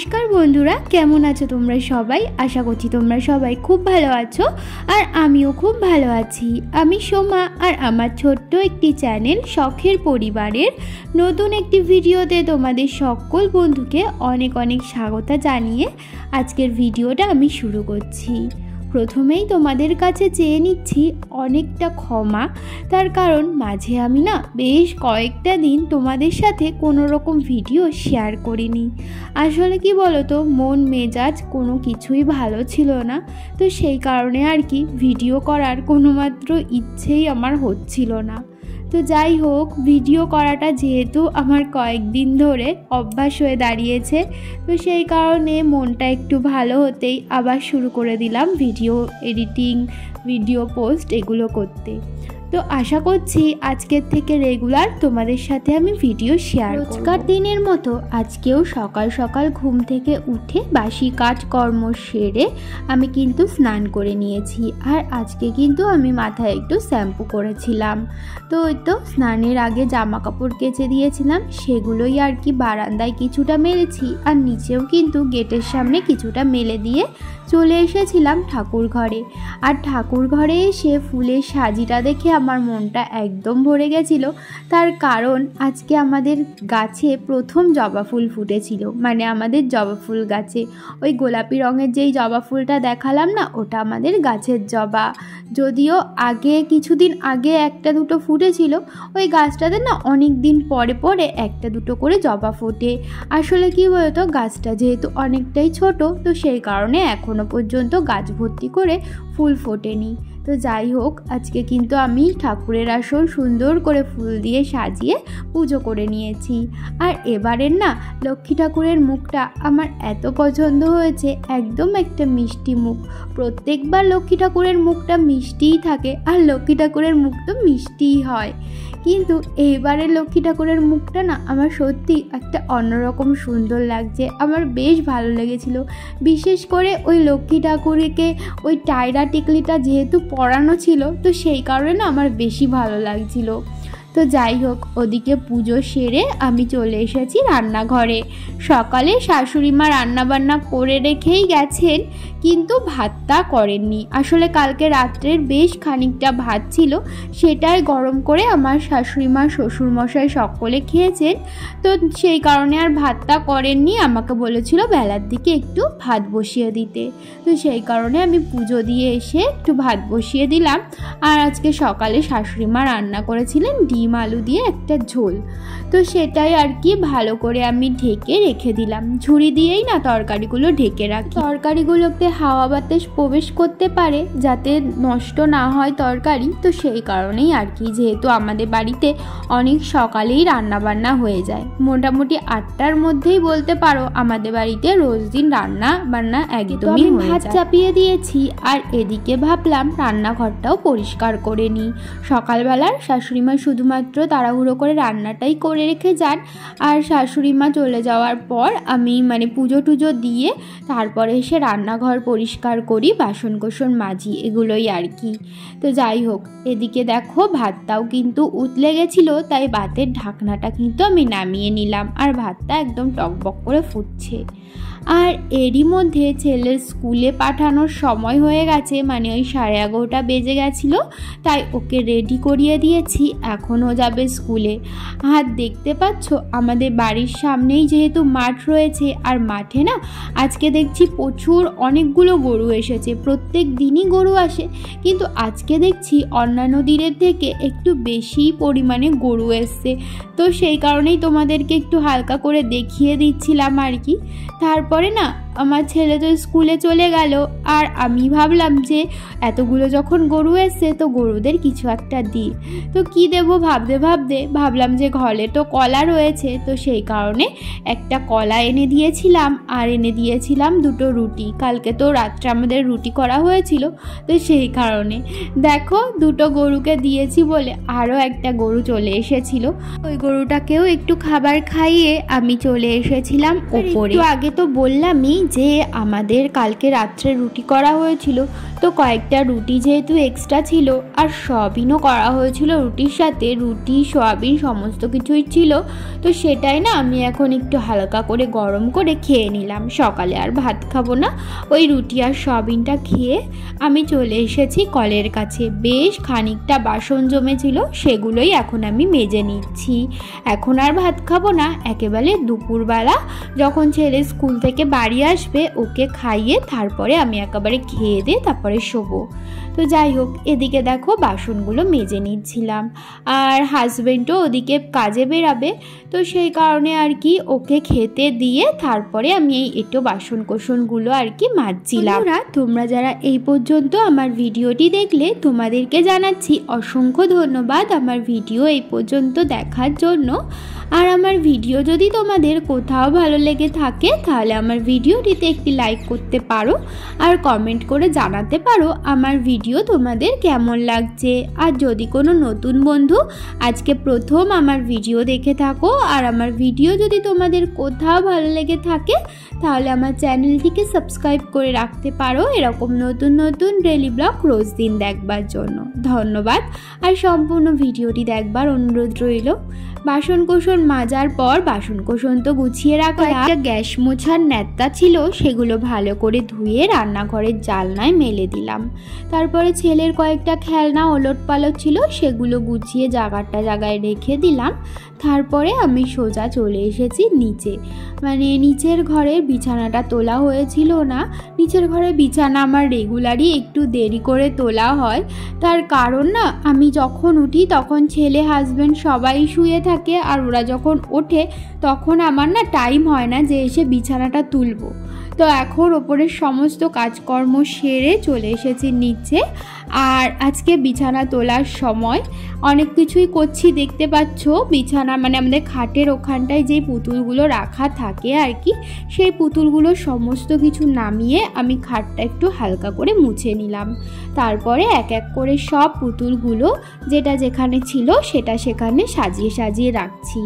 नमस्कार बंधुरा केमन आछो तोमरा सबाई। आशा करछि तोमरा सबाई खूब भालो आछो और आमिओ खूब भालो आछि। आमि सोमा और आमार छोट्ट एकटी चैनल शखेर परिवारेर नतून एकटी भिडियोते तोमादेर सकल बंधुके अनेक अनेक स्वागत जानिए आजकेर भिडियोटा आमि शुरू करछि। प्रथमेई तोमादेर काछे चेये निচ্ছি अनेकटा क्षमा, तार कारण माझे आमि ना बेश कयेकटा दिन तोमादेर साथे कोनो रकम भिडियो शेयर करिनी। आसले कि बोलो तो मन मेजाज कोनो किछुई भालो छिलो ना, तो सेई कारणे आर कि भिडियो करार कोनो मात्र इच्छेई आमार हच्छिलो ना। तो যাই হোক ভিডিও করাটা যেহেতু আমার কয়েকদিন ধরে অভ্যাস হয়ে দাঁড়িয়েছে, তো সেই কারণে মনটা একটু ভালো হতেই আবার শুরু করে দিলাম ভিডিও এডিটিং, ভিডিও পোস্ট এগুলো করতে। তো আশা করছি আজকের থেকে রেগুলার তোমাদের সাথে আমি ভিডিও শেয়ার করব। রোজকার দিনের মতো আজকেও সকাল সকাল ঘুম থেকে উঠে বাসি কাজকর্ম সেরে আমি কিন্তু স্নান করে নিয়েছি। আর আজকে কিন্তু আমি মাথায় একটু শ্যাম্পু করেছিলাম। তো ওই তো স্নানের আগে জামা কাপড় কেচে দিয়েছিলাম, সেগুলোই আর কি বারান্দায় কিছুটা মেলেছি আর নিচেও কিন্তু গেটের সামনে কিছুটা মেলে দিয়ে চলে এসেছিলাম ঠাকুর ঘরে। আর ঠাকুর ঘরে এসে ফুলের সাজিটা দেখে আমার মনটা একদম ভরে গেছিল। তার কারণ আজকে আমাদের গাছে প্রথম জবা ফুল ফুটেছিল, মানে আমাদের জবা ফুল গাছে ওই গোলাপি রঙের যেই জবা ফুলটা দেখালাম না, ওটা আমাদের গাছের জবা। যদিও আগে কিছুদিন আগে একটা দুটো ফুটেছিল, ওই গাছটাতে না অনেক দিন পরে পরে একটা দুটো করে জবা ফোটে। আসলে কি বলতো, গাছটা যেহেতু অনেকটাই ছোট, তো সেই কারণে এখনো পর্যন্ত গাছ ভর্তি করে ফুল ফোটেনি। তো যাই হোক, আজকে কিন্তু আমি ঠাকুরের আসন সুন্দর করে ফুল দিয়ে সাজিয়ে পুজো করে নিয়েছি। আর এবারের না লক্ষ্মী ঠাকুরের মুখটা আমার এত পছন্দ হয়েছে, একদম একটা মিষ্টি মুখ। প্রত্যেকবার লক্ষ্মী ঠাকুরের মুখটা মিষ্টিই থাকে, আর লক্ষ্মী ঠাকুরের মুখ তো মিষ্টিই হয়, কিন্তু এইবারের লক্ষ্মী ঠাকুরের মুখটা না আমার সত্যি একটা অন্যরকম সুন্দর লাগছে। আমার বেশ ভালো লেগেছিল, বিশেষ করে ওই লক্ষ্মী ঠাকুরকে ওই টায়রা টিকলিটা যেহেতু পরানো ছিল, তো সেই কারণে না আমার বেশি ভালো লাগছিল। তো যাই হোক, ওদিকে পুজো সেরে আমি চলে এসেছি রান্নাঘরে। সকালে শাশুড়ি মা রান্নাবান্না করে রেখেই গেছেন, কিন্তু ভাতটা করেননি। আসলে কালকে রাত্রের বেশ খানিকটা ভাত ছিল, সেটাই গরম করে আমার শাশুড়ি মা শ্বশুরমশাই সকলে খেয়েছেন। তো সেই কারণে আর ভাতটা করেননি, আমাকে বলেছিল বেলার দিকে একটু ভাত বসিয়ে দিতে। তো সেই কারণে আমি পুজো দিয়ে এসে একটু ভাত বসিয়ে দিলাম। আর আজকে সকালে শাশুড়ি মা রান্না করেছিলেন ডিম আলু দিয়ে একটা ঝোল, তো সেটাই আর কি ভালো করে আমি ঢেকে রেখে দিলাম। ঝুড়ি দিয়েই না তরকারিগুলো ঢেকে রাখি, তরকারিগুলোতে হাওয়া বাতাস প্রবেশ করতে পারে যাতে নষ্ট না হয় তরকারি। তো সেই কারণেই আর কি, যেহেতু আমাদের বাড়িতে অনেক সকালেই রান্নাবান্না হয়ে যায়, মোটামুটি 8টার মধ্যেই বলতে পারো আমাদের বাড়িতে রোজ দিন রান্না বান্না একদমই হয়ে যায়। ভাত চাপিয়ে দিয়েছি আর এদিকে ভাবলাম রান্নাঘরটাও পরিষ্কার করে নিই। সকালবেলার শাশুড়ি মা শুধুমাত্র তাড়াহুড়ো করে রান্নাটাই করে রেখে যান, আর শাশুড়ি মা চলে যাওয়ার পর আমি মানে পুজো টুজো দিয়ে তারপরে এসে রান্নাঘর পরিষ্কার করি, বাসন কোসন মাজি, এগুলোই আর কি। তো যাই হোক, এদিকে দেখো ভাতটাও কিন্তু উতলে গেছিলো, তাই ভাতের ঢাকনাটা কিন্তু আমি নামিয়ে নিলাম। আর ভাতটা একদম টকবক করে ফুটছে। আর এরই মধ্যে ছেলের স্কুলে পাঠানোর সময় হয়ে গেছে, মানে ওই 11:30 বেজে গেছিলো, তাই ওকে রেডি করিয়ে দিয়েছি, এখনও যাবে স্কুলে। আর দেখতে পাচ্ছ আমাদের বাড়ির সামনেই যেহেতু মাঠ রয়েছে, আর মাঠে না আজকে দেখছি প্রচুর অনেকগুলো গরু এসেছে। প্রত্যেক দিনই গরু আসে, কিন্তু আজকে দেখছি অন্যান্য দিনের থেকে একটু বেশি পরিমাণে গরু এসছে। তো সেই কারণেই তোমাদেরকে একটু হালকা করে দেখিয়ে দিচ্ছিলাম আর কি। তারপরে না আমার ছেলে তো স্কুলে চলে গেল, আর আমি ভাবলাম যে এতগুলো যখন গরু এসছে তো গরুদের কিছু একটা দিই। তো কি দেবো ভাবতে ভাবতে ভাবলাম যে ঘরে তো কলা রয়েছে, তো সেই কারণে একটা কলা এনে দিয়েছিলাম, আর এনে দিয়েছিলাম 2টো রুটি। কালকে তো রাত্রে আমাদের রুটি করা হয়েছিল, তো সেই কারণে দেখো 2টো গরুকে দিয়েছি বলে আরও একটা গরু চলে এসেছিল। ওই গরুটাকেও একটু খাবার খাইয়ে আমি চলে এসেছিলাম ওপরে। তো আগে তো বললামই যে আমাদের কালকে রাত্রে রুটি করা হয়েছিল, তো কয়েকটা রুটি যেহেতু এক্সট্রা ছিল আর সয়াবিনও করা হয়েছিল রুটির সাথে, রুটি সয়াবিন সমস্ত কিছুই ছিল, তো সেটাই না আমি এখন একটু হালকা করে গরম করে খেয়ে নিলাম। সকালে আর ভাত খাবো না, ওই রুটি আর সয়াবিনটা খেয়ে আমি চলে এসেছি কলের কাছে। বেশ খানিকটা বাসন জমেছিল, সেগুলোই এখন আমি মেজে নিচ্ছি। এখন আর ভাত খাবো না, একেবারে দুপুরবেলা যখন ছেলে স্কুল থেকে বাড়ি আসবে ওকে খাইয়ে তারপরে আমি একেবারে খেয়ে দিয়ে তারপরে শোবো। তো যাই হোক, এদিকে দেখো বাসনগুলো মেজে নিচ্ছিলাম, আর হাজব্যান্ডও ওদিকে কাজে বেরাবে, তো সেই কারণে আর কি ওকে খেতে দিয়ে তারপরে আমি এই একটু বাসন কোসনগুলো আর কি মাজছিলাম। তোমরা যারা এই পর্যন্ত আমার ভিডিওটি দেখলে তোমাদেরকে জানাচ্ছি অসংখ্য ধন্যবাদ আমার ভিডিও এই পর্যন্ত দেখার জন্য। আর আমার ভিডিও যদি তোমাদের কোথাও ভালো লেগে থাকে তাহলে আমার ভিডিওটিতে একটি লাইক করতে পারো আর কমেন্ট করে জানাতে পারো আমার ভিডিও তোমাদের কেমন লাগছে। আর যদি কোনো নতুন বন্ধু আজকে প্রথম আমার ভিডিও দেখে থাকো আর আমার ভিডিও যদি তোমাদের কোথাও ভালো লেগে থাকে তাহলে আমার চ্যানেলটিকে সাবস্ক্রাইব করে রাখতে পারো এরকম নতুন নতুন ডেইলি ব্লগ রোজ দিন দেখবার জন্য। ধন্যবাদ, আর সম্পূর্ণ ভিডিওটি দেখবার অনুরোধ রইল। বাসন কোসন মাজার পর বাসন কোসন তো গুছিয়ে রাখা, একটা গ্যাস মোছার ন্যাতা ছিল সেগুলো ভালো করে ধুয়ে রান্নাঘরের জানলায় মেলে দিলাম। তারপরে ছেলের কয়েকটা খেলনা ওলট পালট ছিল সেগুলো গুছিয়ে জায়গায় রেখে দিলাম। তারপরে আমি সোজা চলে এসেছি নিচে, মানে নিচের ঘরের বিছানাটা তোলা হয়েছিল না। নিচের ঘরে বিছানা আমার রেগুলারই একটু দেরি করে তোলা হয়, তার কারণ না আমি যখন উঠি তখন ছেলে হাজব্যান্ড সবাই শুয়ে থাকে, আর ওরা যখন ওঠে তখন আমার না টাইম হয় না যে এসে বিছানাটা তুলবো। তো এখন ওপরের সমস্ত কাজকর্ম সেরে চলে এসেছি নিচে। আর আজকে বিছানা তোলার সময় অনেক কিছুই করছি, দেখতে পাচ্ছ বিছানা মানে আমাদের খাটের ওখানটায় যেই পুতুলগুলো রাখা থাকে আর কি, সেই পুতুলগুলো সমস্ত কিছু নামিয়ে আমি খাটটা একটু হালকা করে মুছে নিলাম। তারপরে এক এক করে সব পুতুলগুলো যেটা যেখানে ছিল সেটা সেখানে সাজিয়ে রাখছি।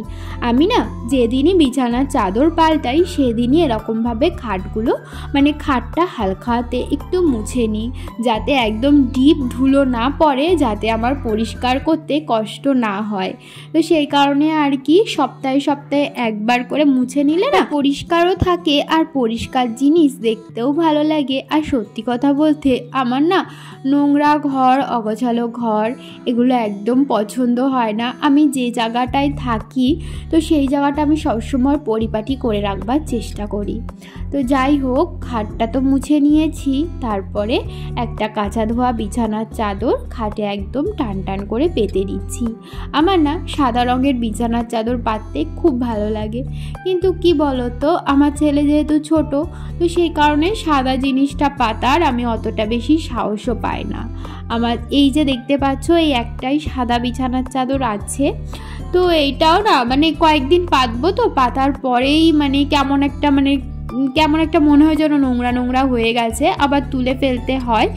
আমি না যেদিনই বিছানার চাদর পাল্টাই সেদিনই এরকমভাবে খাটগুলো মানে খাটটা হালকা হাতে একটু মুছে নিই, যাতে একদম ডিপ ধুলো না পড়ে, যাতে আমার পরিষ্কার করতে কষ্ট না হয়। তো সেই কারণে আর কি সপ্তাহে একবার করে মুছে নিলে না পরিষ্কারও থাকে আর পরিষ্কার জিনিস দেখতেও ভালো লাগে। আর সত্যি কথা বলতে আমার না নোংরা ঘর, অগোছালো ঘর এগুলো একদম পছন্দ হয় না। আমি যে জায়গাটায় থাকি তো সেই জায়গাটা আমি সবসময় পরিপাটি করে রাখবার চেষ্টা করি। তো যাই হোক, খাটটা তো মুছে নিয়েছি, তারপরে একটা কাঁচা ধোয়া বিছানার চাদর খাটে একদম টান করে পেতে দিচ্ছি। আমার না সাদা রঙের বিছানার চাদর পাততে খুব ভালো লাগে, কিন্তু কি বলতো আমার ছেলে যেহেতু ছোট তো সেই কারণে সাদা জিনিসটা পাতার আমি অতটা বেশি সাহসও পাই না। আমার এই যে দেখতে পাচ্ছ এই একটাই সাদা বিছানার চাদর আছে, তো এইটাও না মানে কয়েকদিন পাতবো, তো পাতার পরেই মানে কেমন একটা মনে হয় যেন নোংরা হয়ে গেছে, আবার তুলে ফেলতে হয়।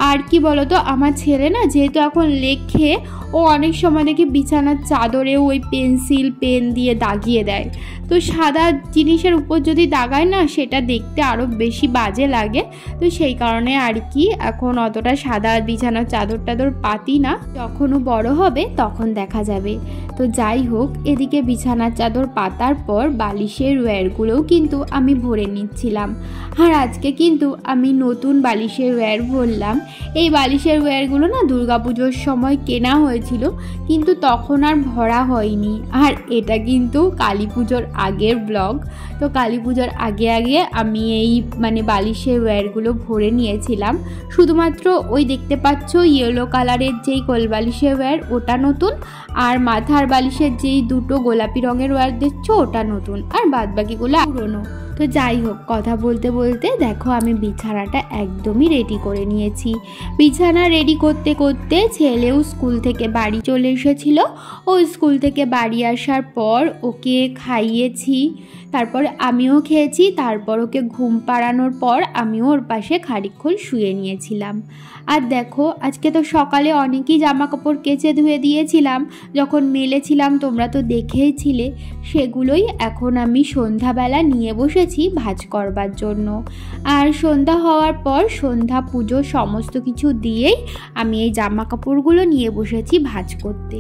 আর কি বলতো আমার ছেলে না যেহেতু এখন লেখে, ও অনেক সময় দেখি বিছানার চাদরে ওই পেন্সিল পেন দিয়ে দাগিয়ে দেয়, তো সাদা জিনিসের উপর যদি দাগায় না সেটা দেখতে আরও বেশি বাজে লাগে। তো সেই কারণে আর কি এখন অতটা সাদা বিছানার চাদর পাতি না, যখনও বড় হবে তখন দেখা যাবে। তো যাই হোক, এদিকে বিছানার চাদর পাতার পর বালিশের ওয়্যারগুলোও কিন্তু আমি ভরে নিচ্ছিলাম। আর আজকে কিন্তু আমি নতুন বালিশের ওয়্যার ভরলাম। এই বালিশের ওয়্যারগুলো না দুর্গাপুজোর সময় কেনা হয়েছিল, কিন্তু তখন আর ভরা হয়নি। আর এটা কিন্তু কালী পুজোর আগের ব্লগ, তো কালী পুজোর আগে আমি এই মানে বালিশের ওয়্যারগুলো ভরে নিয়েছিলাম। শুধুমাত্র ওই দেখতে পাচ্ছ ইয়েলো কালারের যেই কোল বালিশের ওয়্যার ওটা নতুন, আর মাথার বালিশের যেই দুটো গোলাপি রঙের ওয়্যার দেখছো ওটা নতুন, আর বাদবাকিগুলো পুরনো। তো যাই হোক, কথা বলতে বলতে দেখো আমি বিছানাটা একদমই রেডি করে নিয়েছি। বিছানা রেডি করতে করতে ছেলেও স্কুল থেকে বাড়ি চলে এসেছিল। ও স্কুল থেকে বাড়ি আসার পর ওকে খাইয়েছি, তারপর আমিও খেয়েছি, তারপর ওকে ঘুম পাড়ানোর পর আমিও ওর পাশে খানিকক্ষণ শুয়ে নিয়েছিলাম। আর দেখো আজকে তো সকালে অনেকই জামা কাপড় কেচে ধুয়ে দিয়েছিলাম, যখন মেলেছিলাম তোমরা তো দেখেইছিলে, সেগুলোই এখন আমি সন্ধ্যাবেলা নিয়ে বসেছি বসেছি ভাজ করবার জন্য। আর সন্ধ্যা হওয়ার পর সন্ধ্যা পুজো সমস্ত কিছু দিয়েই আমি এই জামা কাপড়গুলো নিয়ে বসেছি ভাজ করতে।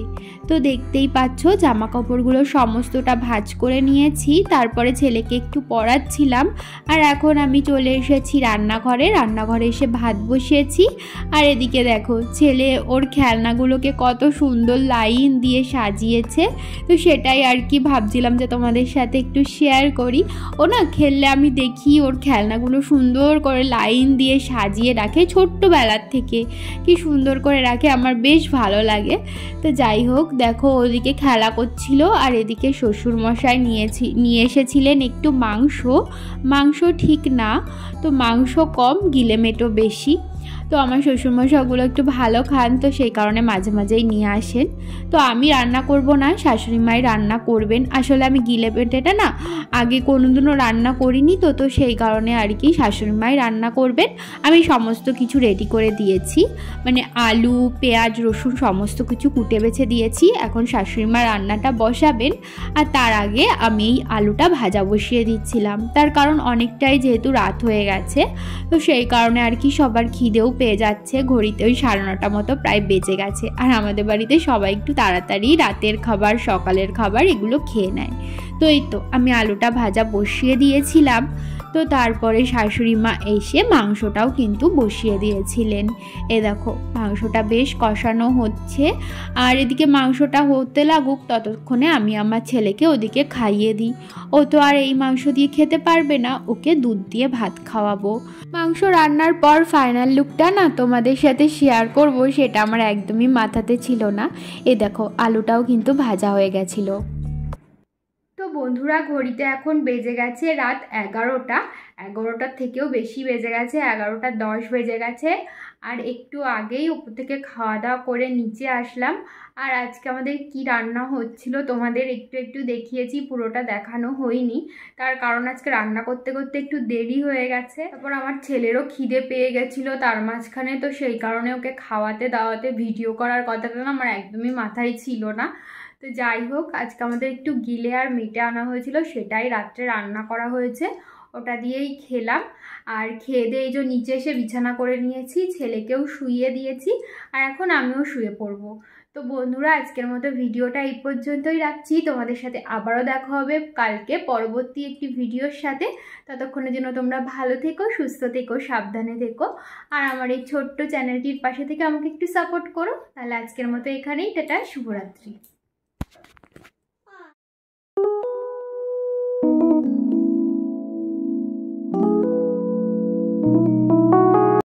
তো দেখতেই পাচ্ছ জামা কাপড়গুলো সমস্তটা ভাজ করে নিয়েছি, তারপরে ছেলেকে একটু পড়াচ্ছিলাম। আর এখন আমি চলে এসেছি রান্নাঘরে এসে ভাত বসিয়েছি। আর এদিকে দেখো ছেলে ওর খেলনাগুলোকে কত সুন্দর লাইন দিয়ে সাজিয়েছে। তো সেটাই আর কি ভাবছিলাম যে তোমাদের সাথে একটু শেয়ার করি। ও না খেললে আমি দেখি ওর খেলনাগুলো সুন্দর করে লাইন দিয়ে সাজিয়ে রাখে, ছোট্টবেলার থেকে কি সুন্দর করে রাখে, আমার বেশ ভালো লাগে। তো যাই হোক দেখো ওদিকে খেলা করছিল আর এদিকে শ্বশুরমশাই নিয়ে এসেছিলেন একটু মাংস ঠিক না, তো মাংস কম গিলেমেটো বেশি। তো আমার শ্বশুরমশাই ওগুলো একটু ভালো খান, তো সেই কারণে মাঝে মাঝেই নিয়ে আসেন। তো আমি রান্না করব না, শাশুড়ি মাই রান্না করবেন। আসলে আমি গিলেমেটোটা না আগে কোনোদিনও রান্না করিনি, তো সেই কারণে আর কি শাশুড়ি মাই রান্না করবেন। আমি সমস্ত কিছু রেডি করে দিয়েছি, মানে আলু পেঁয়াজ রসুন সমস্ত কিছু কুটে বেছে দিয়েছি। এখন শাশুড়ি মা রান্নাটা বসাবেন, আর তার আগে আমি এই আলুটা ভাজা বসিয়ে দিচ্ছিলাম। তার কারণ অনেকটাই যেহেতু রাত হয়ে গেছে, তো সেই কারণে আর কি সবার খিদেও পেয়ে যাচ্ছে। ঘড়িতে ওই 9:30 মতো প্রায় বেজে গেছে। আর আমাদের বাড়িতে সবাই একটু তাড়াতাড়ি রাতের খাবার সকালের খাবার এগুলো খেয়ে নেয়। তো এই তো আমি আলুটা ভাজা বসিয়ে দিয়েছিলাম। তো তারপরে শাশুড়ি মা এসে মাংসটাও কিন্তু বসিয়ে দিয়েছিলেন। এ দেখো মাংসটা বেশ কষানো হচ্ছে, আর এদিকে মাংসটা হতে লাগুক ততক্ষণে আমি আমার ছেলেকে ওদিকে খাইয়ে দিই। ও তো আর এই মাংস দিয়ে খেতে পারবে না, ওকে দুধ দিয়ে ভাত খাওয়াবো। মাংস রান্নার পর ফাইনাল লুকটা না তোমাদের সাথে শেয়ার করব, সেটা আমার একদমই মাথাতে ছিল না। এ দেখো আলুটাও কিন্তু ভাজা হয়ে গেছিলো। তো বন্ধুরা ঘড়িতে এখন বেজে গেছে রাত 11টার থেকেও বেশি বেজে গেছে, 11:10 বেজে গেছে। আর একটু আগেই উপর থেকে খাওয়া দাওয়া করে নিচে আসলাম। আর আজকে আমাদের কি রান্না হচ্ছিল তোমাদের একটু দেখিয়েছি, পুরোটা দেখানো হয়নি। তার কারণ আজকে রান্না করতে করতে একটু দেরি হয়ে গেছে। তারপর আমার ছেলেরও খিদে পেয়ে গেছিলো তার মাঝখানে, তো সেই কারণে ওকে খাওয়াতে দাওয়াতে ভিডিও করার কথাটা না আমার একদমই মাথায় ছিল না। তো যাই হোক আজকে আমাদের একটু গিলে আর মেটে আনা হয়েছিল, সেটাই রাত্রে রান্না করা হয়েছে, ওটা দিয়েই খেলাম। আর খেয়ে দিয়ে এই যে নিচে এসে বিছানা করে নিয়েছি, ছেলেকেও শুইয়ে দিয়েছি, আর এখন আমিও শুয়ে পড়বো। তো বন্ধুরা আজকের মতো ভিডিওটা এই পর্যন্তই রাখছি। তোমাদের সাথে আবারও দেখা হবে কালকে পরবর্তী একটি ভিডিওর সাথে। ততক্ষণের জন্য তোমরা ভালো থেকো, সুস্থ থেকো, সাবধানে থেকো, আর আমার এই ছোট্ট চ্যানেলটির পাশে থেকে আমাকে একটু সাপোর্ট করো। তাহলে আজকের মতো এখানেই টাটা, শুভরাত্রি।